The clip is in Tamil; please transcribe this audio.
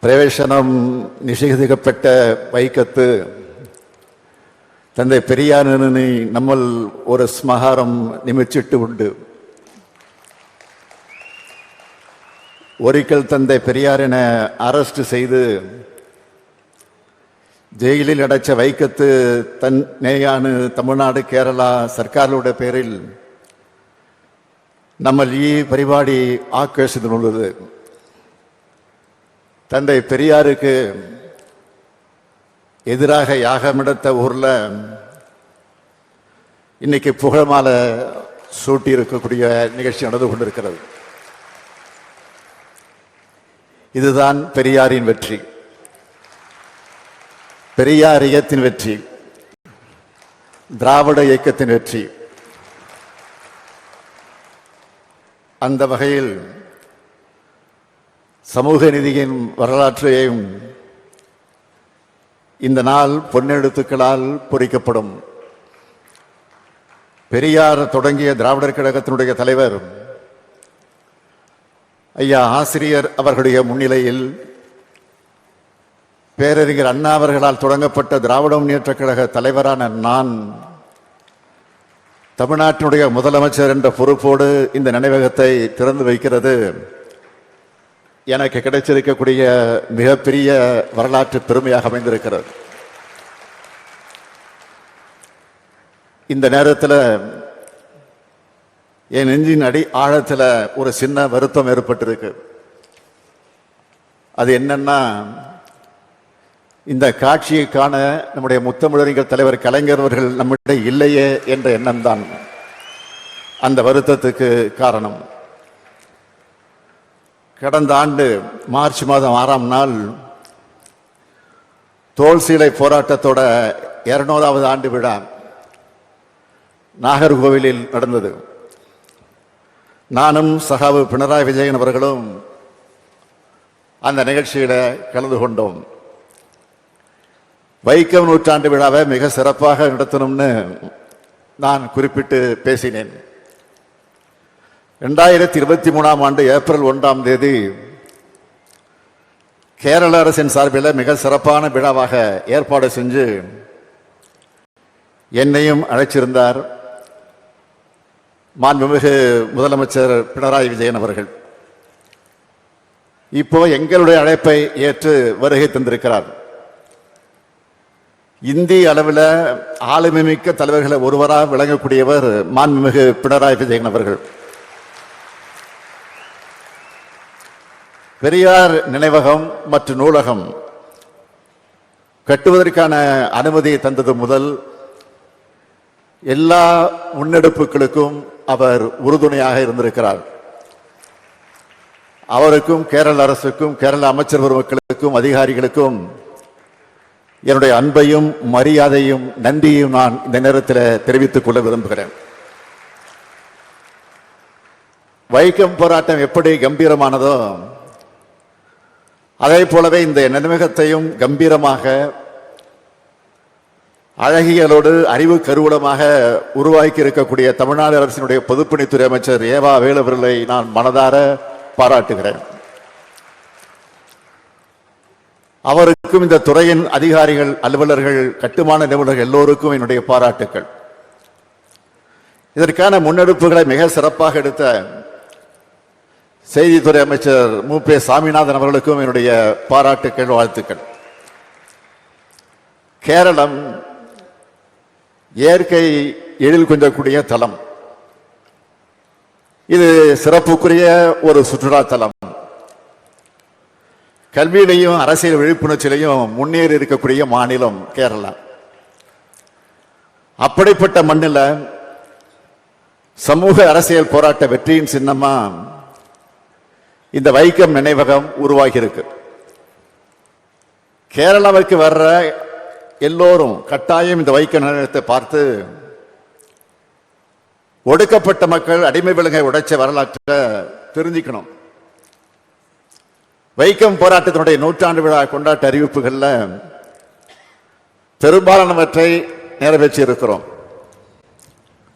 பிரவேசனம் நிஷேதிக்கப்பட்ட வைக்கத்து தந்தை பெரியாரினை நம்மள் ஒரு ஸ்மகாரம் நிமிச்சிட்டு உண்டு. ஒரிக்கல் தந்தை பெரியாரின அரெஸ்ட் செய்து ஜெயிலில் அடைச்ச வைக்கத்து தன் நேயானு தமிழ்நாடு கேரளா சர்க்காரோட பேரில் நம்மள் பரிபாடி ஆக்கேஷனுள்ளது. தந்தை பெரியாருக்கு எதிராக யாகமிடத்த ஊர்ல இன்னைக்கு புகழ்மாலை சூட்டி இருக்கக்கூடிய நிகழ்ச்சி நடந்து கொண்டிருக்கிறது. இதுதான் பெரியாரின் வெற்றி, பெரியார் இயக்கத்தின் வெற்றி, திராவிட இயக்கத்தின் வெற்றி. அந்த வகையில் சமூக நீதியின் வரலாற்றையும் இந்த நாள் பொன்னெழுத்துக்களால் பொறிக்கப்படும். பெரியார் தொடங்கிய திராவிடர் கழகத்தினுடைய தலைவர் ஐயா ஆசிரியர் அவர்களுடைய முன்னிலையில் பேரறிஞர் அண்ணா அவர்களால் தொடங்கப்பட்ட திராவிட முன்னேற்ற கழக தலைவரான நான் தமிழ்நாட்டினுடைய முதலமைச்சர் என்ற பொறுப்போடு இந்த நினைவகத்தை திறந்து வைக்கிறது எனக்கு கிடைச்சிருக்கக்கூடிய மிகப்பெரிய வரலாற்று பெருமையாக அமைந்திருக்கிறது. இந்த நேரத்தில் என் நெஞ்சின் அடி ஆழத்தில் ஒரு சின்ன வருத்தம் ஏற்பட்டிருக்கு. அது என்னன்னா, இந்த காட்சியை காண நம்முடைய முத்தமிழறிஞர் தலைவர் கலைஞர் அவர்கள் நம்மிடையே இல்லையே என்ற எண்ணம் தான் அந்த வருத்தத்துக்கு காரணம். கடந்த ஆண்டு மார்ச் மாதம் 6ஆம் நாள் தோல் சீலை போராட்டத்தோட 200வது ஆண்டு விழா நாகர்கோவிலில் நடந்தது. நானும் சகாவு பினராயி விஜயன் அவர்களும் அந்த நிகழ்ச்சியில கலந்து கொண்டோம். வைக்கம் நூற்றாண்டு விழாவை மிக சிறப்பாக நடத்தணும்னு நான் குறிப்பிட்டு பேசினேன். 2023ஆம் ஆண்டு ஏப்ரல் 1ஆம் தேதி கேரள அரசின் சார்பில் மிக சிறப்பான விழாவாக ஏற்பாடு செஞ்சு என்னையும் அழைச்சிருந்தார் மாண்புமிகு முதலமைச்சர் பினராயி விஜயன் அவர்கள். இப்போ எங்களுடைய அழைப்பை ஏற்று வருகை தந்திருக்கிறார். இந்திய அளவில் ஆளுமை மிக்க தலைவர்களை ஒருவராக விளங்கக்கூடியவர் மாண்புமிகு பினராயி விஜயன் அவர்கள். பெரியார் நினைவகம் மற்றும் நூலகம் கட்டுவதற்கான அனுமதியை தந்தது முதல் எல்லா முன்னெடுப்புகளுக்கும் அவர் உறுதுணையாக இருந்திருக்கிறார். அவருக்கும் கேரள அரசுக்கும் கேரள அமைச்சர் பெருமக்களுக்கும் அதிகாரிகளுக்கும் என்னுடைய அன்பையும் மரியாதையும் நன்றியையும் நான் இந்த நேரத்தில் தெரிவித்துக் கொள்ள விரும்புகிறேன். வைக்கம் போராட்டம் எப்படி கம்பீரமானதோ அதே போலவே இந்த நினைவகத்தையும் கம்பீரமாக அழகியலோடு அறிவு கருவூலமாக உருவாக்கி இருக்கக்கூடிய தமிழ்நாடு அரசினுடைய பொதுப்பணித்துறை அமைச்சர் ஏவா வேலு அவர்களை நான் மனதார பாராட்டுகிறேன். அவருக்கும் இந்த துறையின் அதிகாரிகள், அலுவலர்கள், கட்டுமான நிபுணர்கள் எல்லோருக்கும் என்னுடைய பாராட்டுக்கள். இதற்கான முன்னெடுப்புகளை மிக சிறப்பாக எடுத்த செய்தித்துறை அமைச்சர் மு.ப. சாமிநாதன் அவர்களுக்கும் என்னுடைய பாராட்டுக்கள், வாழ்த்துக்கள். கேரளம் இயற்கை எழில் கொஞ்சக்கூடிய தலம். இது சிறப்புக்குரிய ஒரு சுற்றுலா தலம். கல்வியிலையும் அரசியல் விழிப்புணர்ச்சியிலையும் முன்னேறி இருக்கக்கூடிய மாநிலம் கேரளா. அப்படிப்பட்ட மண்ணில் சமூக அரசியல் போராட்ட வெற்றியின் சின்னமா இந்த வைக்கம் நினைவகம் உருவாகி இருக்கு. கேரளாவுக்கு வர்ற எல்லோரும் கட்டாயம் இந்த வைக்கம் நினைவகத்தை பார்த்து ஒடுக்கப்பட்ட மக்கள் அடிமை விலங்கை உடைச்ச வரலாற்றை தெரிஞ்சுக்கணும். வைக்கம் போராட்டத்தினுடைய 100ஆண்டு விழா கொண்டாட்ட அறிவிப்புகள்ல பெரும்பாலானவற்றை நிறைவேற்றி இருக்கிறோம்.